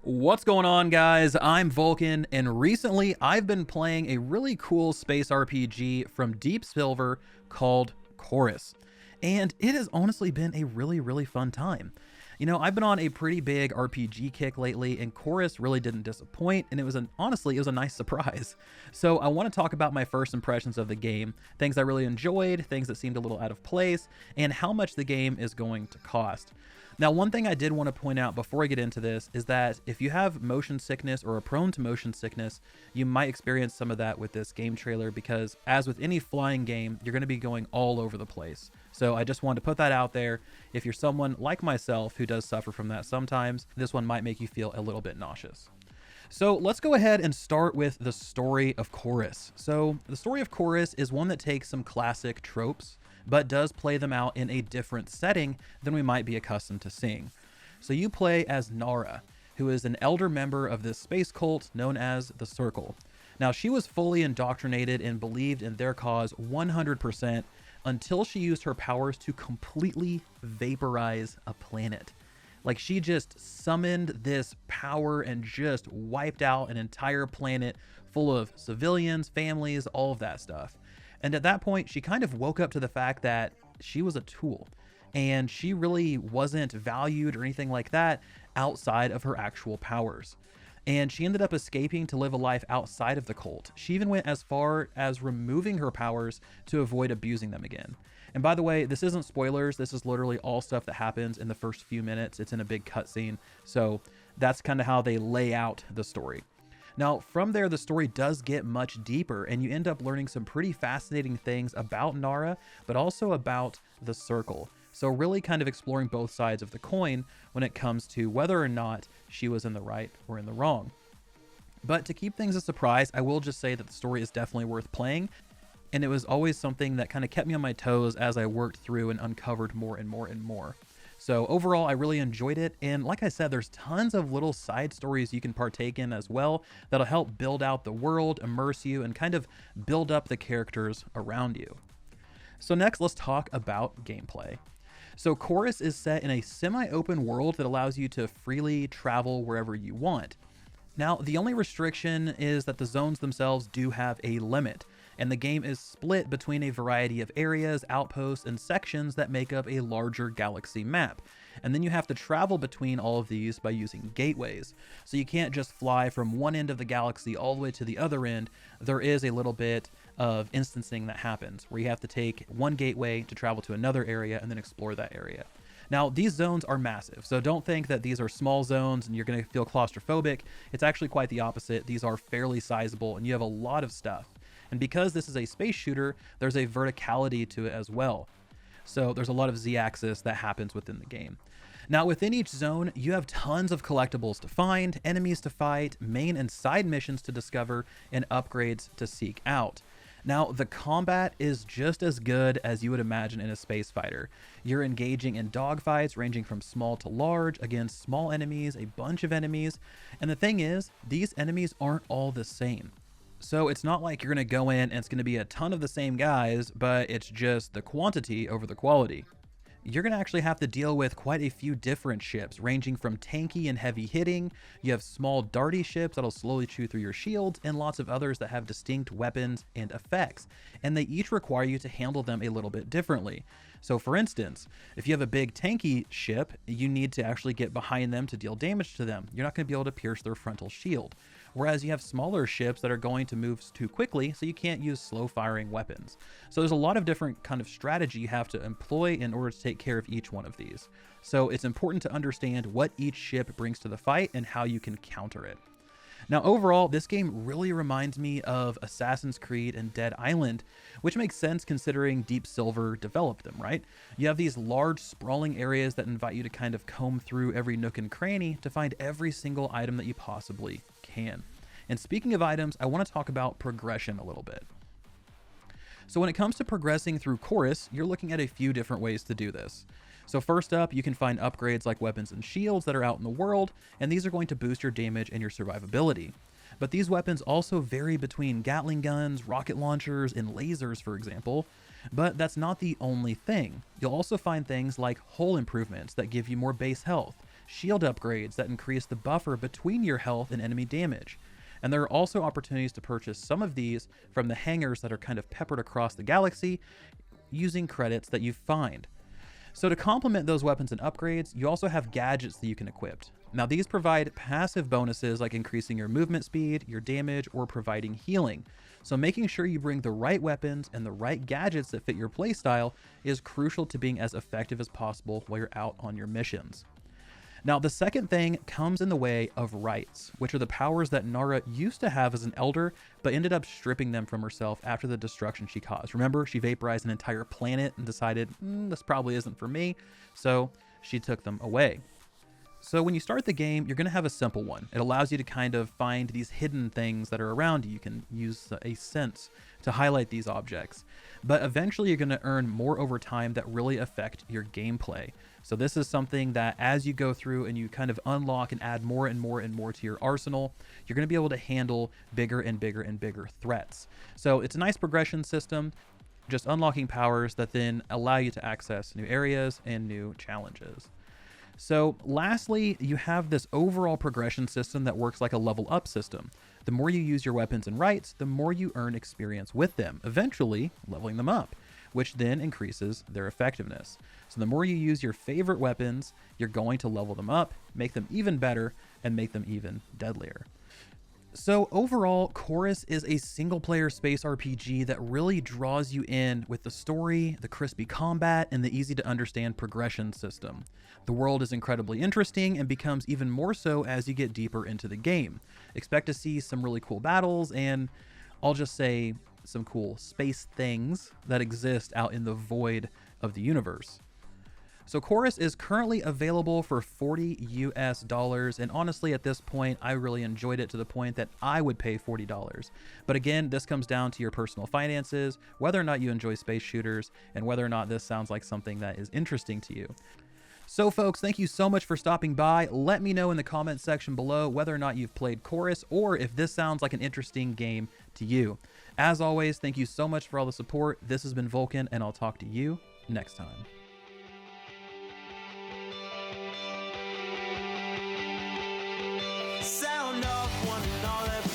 What's going on, guys? I'm Vulkan, and recently I've been playing a really cool space RPG from Deep Silver called Chorus, and it has honestly been a really fun time. You know, I've been on a pretty big RPG kick lately, and Chorus really didn't disappoint, and honestly, it was a nice surprise. So I want to talk about my first impressions of the game, things I really enjoyed, things that seemed a little out of place, and how much the game is going to cost. Now, one thing I did want to point out before I get into this is that if you have motion sickness or are prone to motion sickness, you might experience some of that with this game trailer because, as with any flying game, you're going to be going all over the place. So I just wanted to put that out there. If you're someone like myself who does suffer from that sometimes, this one might make you feel a little bit nauseous. So let's go ahead and start with the story of Chorus. So the story of Chorus is one that takes some classic tropes, but does play them out in a different setting than we might be accustomed to seeing. So you play as Nara, who is an elder member of this space cult known as the Circle. Now, she was fully indoctrinated and believed in their cause 100% until she used her powers to completely vaporize a planet. Like, she just summoned this power and just wiped out an entire planet full of civilians, families, all of that stuff. And at that point, she kind of woke up to the fact that she was a tool and she really wasn't valued or anything like that outside of her actual powers. And she ended up escaping to live a life outside of the cult. She even went as far as removing her powers to avoid abusing them again. And by the way, this isn't spoilers. This is literally all stuff that happens in the first few minutes. It's in a big cutscene. So that's kind of how they lay out the story. Now, from there, the story does get much deeper, and you end up learning some pretty fascinating things about Nara, but also about the Circle. So really kind of exploring both sides of the coin when it comes to whether or not she was in the right or in the wrong. But to keep things a surprise, I will just say that the story is definitely worth playing, and it was always something that kind of kept me on my toes as I worked through and uncovered more and more and more. So overall, I really enjoyed it. And like I said, there's tons of little side stories you can partake in as well that'll help build out the world, immerse you, and kind of build up the characters around you. So next, let's talk about gameplay. So Chorus is set in a semi-open world that allows you to freely travel wherever you want. Now, the only restriction is that the zones themselves do have a limit, and the game is split between a variety of areas, outposts, and sections that make up a larger galaxy map. And then you have to travel between all of these by using gateways. So you can't just fly from one end of the galaxy all the way to the other end. There is a little bit of instancing that happens where you have to take one gateway to travel to another area and then explore that area. Now, these zones are massive, so don't think that these are small zones and you're going to feel claustrophobic. It's actually quite the opposite. These are fairly sizable and you have a lot of stuff. And because this is a space shooter, there's a verticality to it as well. So there's a lot of Z-axis that happens within the game. Now, within each zone, you have tons of collectibles to find, enemies to fight, main and side missions to discover, and upgrades to seek out. Now, the combat is just as good as you would imagine in a space fighter. You're engaging in dogfights ranging from small to large against small enemies, a bunch of enemies. And the thing is, these enemies aren't all the same. So it's not like you're going to go in and it's going to be a ton of the same guys, but it's just the quantity over the quality. You're going to actually have to deal with quite a few different ships, ranging from tanky and heavy hitting. You have small darty ships that'll slowly chew through your shields, and lots of others that have distinct weapons and effects. And they each require you to handle them a little bit differently. So for instance, if you have a big tanky ship, you need to actually get behind them to deal damage to them. You're not going to be able to pierce their frontal shield. Whereas you have smaller ships that are going to move too quickly, so you can't use slow firing weapons. So there's a lot of different kind of strategy you have to employ in order to take care of each one of these. So it's important to understand what each ship brings to the fight and how you can counter it. Now, overall, this game really reminds me of Assassin's Creed and Dead Island, which makes sense considering Deep Silver developed them, right? You have these large, sprawling areas that invite you to kind of comb through every nook and cranny to find every single item that you possibly can. And speaking of items, I want to talk about progression a little bit. So when it comes to progressing through Chorus, you're looking at a few different ways to do this. So first up, you can find upgrades like weapons and shields that are out in the world, and these are going to boost your damage and your survivability. But these weapons also vary between Gatling guns, rocket launchers, and lasers, for example. But that's not the only thing. You'll also find things like hull improvements that give you more base health, shield upgrades that increase the buffer between your health and enemy damage. And there are also opportunities to purchase some of these from the hangars that are kind of peppered across the galaxy using credits that you find. So to complement those weapons and upgrades, you also have gadgets that you can equip. Now these provide passive bonuses like increasing your movement speed, your damage, or providing healing. So making sure you bring the right weapons and the right gadgets that fit your playstyle is crucial to being as effective as possible while you're out on your missions. Now, the second thing comes in the way of rights, which are the powers that Nara used to have as an elder, but ended up stripping them from herself after the destruction she caused. Remember, she vaporized an entire planet and decided, this probably isn't for me, so she took them away. So when you start the game, you're going to have a simple one. It allows you to kind of find these hidden things that are around you. You can use a sense to highlight these objects. But eventually you're going to earn more over time that really affect your gameplay. So this is something that as you go through and you kind of unlock and add more and more and more to your arsenal, you're going to be able to handle bigger and bigger and bigger threats. So it's a nice progression system, just unlocking powers that then allow you to access new areas and new challenges. So lastly, you have this overall progression system that works like a level up system. The more you use your weapons and rights, the more you earn experience with them, eventually leveling them up, which then increases their effectiveness. So the more you use your favorite weapons, you're going to level them up, make them even better, and make them even deadlier. So overall, Chorus is a single-player space RPG that really draws you in with the story, the crispy combat, and the easy-to-understand progression system. The world is incredibly interesting and becomes even more so as you get deeper into the game. Expect to see some really cool battles and, I'll just say, some cool space things that exist out in the void of the universe. So Chorus is currently available for $40 US, and honestly at this point I really enjoyed it to the point that I would pay $40. But again, this comes down to your personal finances, whether or not you enjoy space shooters, and whether or not this sounds like something that is interesting to you. So folks, thank you so much for stopping by. Let me know in the comment section below whether or not you've played Chorus or if this sounds like an interesting game to you. As always, thank you so much for all the support. This has been Vulkan, and I'll talk to you next time. Sound off one and all that